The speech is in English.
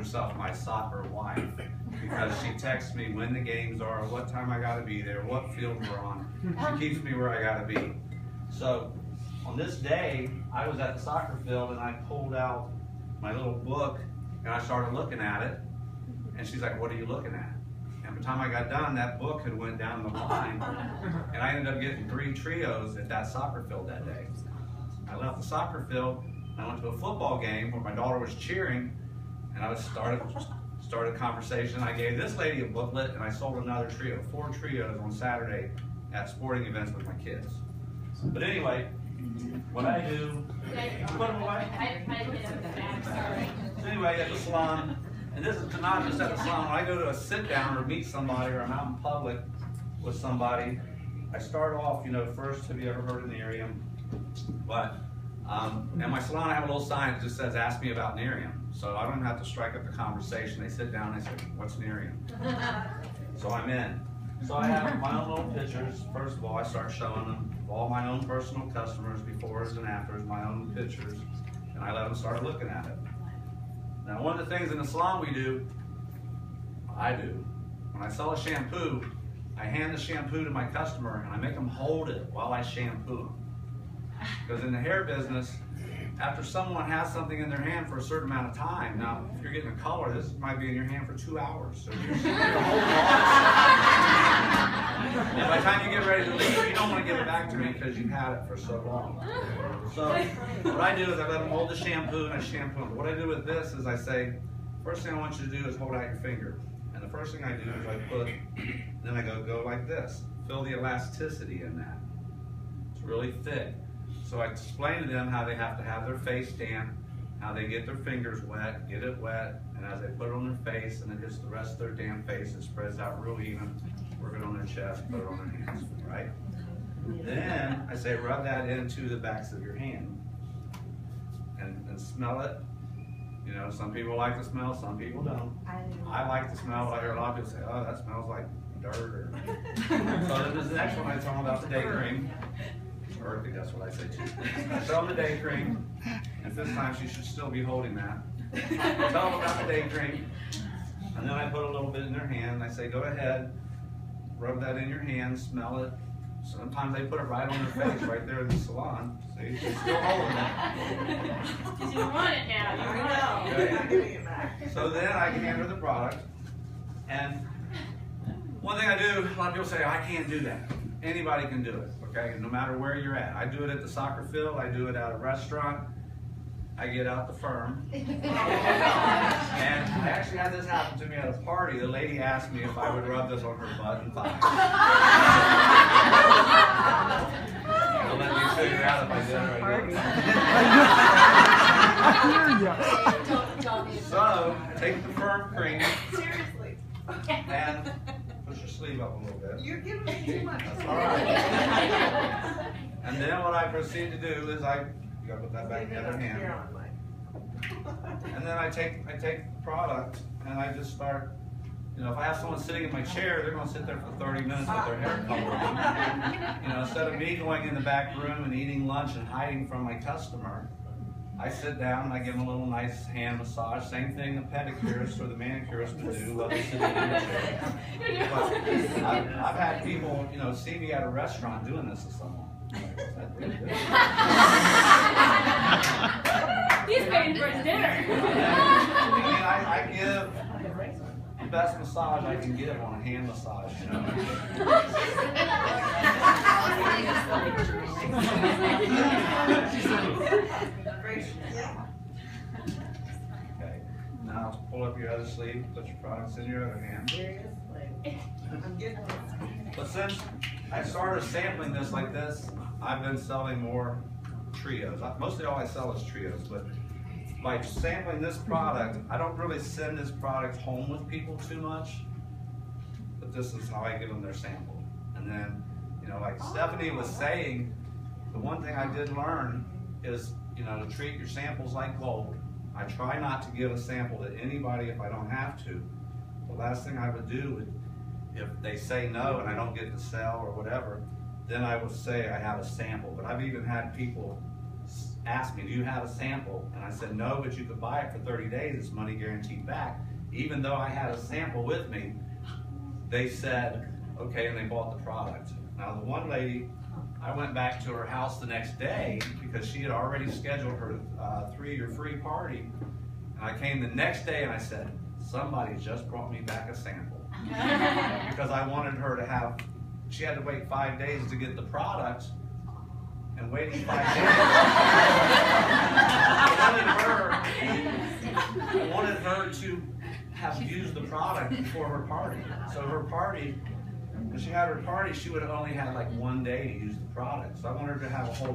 herself my soccer wife, because she texts me when the games are, what time I gotta be there, what field we're on. She keeps me where I gotta be. So on this day, I was at the soccer field and I pulled out my little book and I started looking at it. And she's like, what are you looking at? And by the time I got done, that book had went down the line, and I ended up getting 3 trios at that soccer field that day. I left the soccer field, and I went to a football game where my daughter was cheering, and I started a conversation. I gave this lady a booklet, and I sold another trio, 4 trios on Saturday at sporting events with my kids. But anyway, what I do, put them away. So anyway, at the salon, and this is not just at the salon, when I go to a sit down or meet somebody or I'm out in public with somebody, I start off, first, have you ever heard of Nerium? But, in my salon I have a little sign that just says, ask me about Nerium. So I don't have to strike up the conversation. They sit down and they say, what's Nerium? So I'm in. So I have my own little pictures. First of all, I start showing them all my own personal customers, befores and afters, my own pictures, and I let them start looking at it. Now, one of the things in the salon I do, when I sell a shampoo, I hand the shampoo to my customer and I make them hold it while I shampoo them. Because in the hair business, after someone has something in their hand for a certain amount of time, now if you're getting a color, this might be in your hand for 2 hours. So you're holding on. And by the time you get ready to leave, you don't want to give it back to me because you've had it for so long. So what I do is I let them hold the shampoo and I shampoo them. What I do with this is I say, first thing I want you to do is hold out your finger. And the first thing I do is I then I go like this. Feel the elasticity in that. It's really thick. So I explain to them how they have to have their face damp, how they get their fingers wet, get it wet, and as they put it on their face and it hits the rest of their damp face, it spreads out real even. Work it on their chest, put it on their hands, right? Then I say rub that into the backs of your hand and smell it. Some people like the smell, some people don't. I like the smell, but I hear a lot of people say, oh, that smells like dirt. So then this next one I tell them about the day cream. Earthy, that's what I say too. I tell them the day cream, and this time she should still be holding that. I tell them about the day cream, and then I put a little bit in their hand, and I say, go ahead, rub that in your hand, smell it. Sometimes they put it right on their face, right there in the salon. See, they're still holding it. Because you want it now, you want it. Okay. Not giving it back. So then I can hand her the product, and one thing I do, a lot of people say, I can't do that. Anybody can do it, okay? No matter where you're at. I do it at the soccer field, I do it at a restaurant, I get out the firm. And I actually had this happen to me at a party. The lady asked me if I would rub this on her butt and thigh. They'll let me figure out if I did or I didn't. So, take the firm cream. Seriously. And push your sleeve up a little bit. You're giving me too much. That's all right. And then what I proceed to do is you gotta put that back in the other hand. And then I take the product and I just start, if I have someone sitting in my chair, they're gonna sit there for 30 minutes with their hair covered. Instead of me going in the back room and eating lunch and hiding from my customer, I sit down and I give them a little nice hand massage. Same thing the pedicurist or the manicurist would do while they're sitting in the chair. But I've had people, see me at a restaurant doing this to someone. He's paying for his dinner. I give the best massage I can give on a hand massage. Okay, now pull up your other sleeve, put your products in your other hand. But since I started sampling this like this, I've been selling more trios. Mostly all I sell is trios, but by sampling this product, I don't really send this product home with people too much, but this is how I give them their sample. And then, like Stephanie was saying, the one thing I did learn is, to treat your samples like gold. I try not to give a sample to anybody if I don't have to. The last thing I would do, if they say no and I don't get to sell or whatever, then I would say I have a sample. But I've even had people asked me, do you have a sample? And I said, no, but you could buy it for 30 days. It's money guaranteed back. Even though I had a sample with me, they said, okay, and they bought the product. Now the one lady, I went back to her house the next day because she had already scheduled her 3-year free party. And I came the next day and I said, somebody just brought me back a sample. Because I wanted her to have, she had to wait 5 days to get the product. And waiting 5 days, I wanted her to have used the product before her party. So her party, when she had her party, she would have only had like 1 day to use the product. So I wanted her to have a whole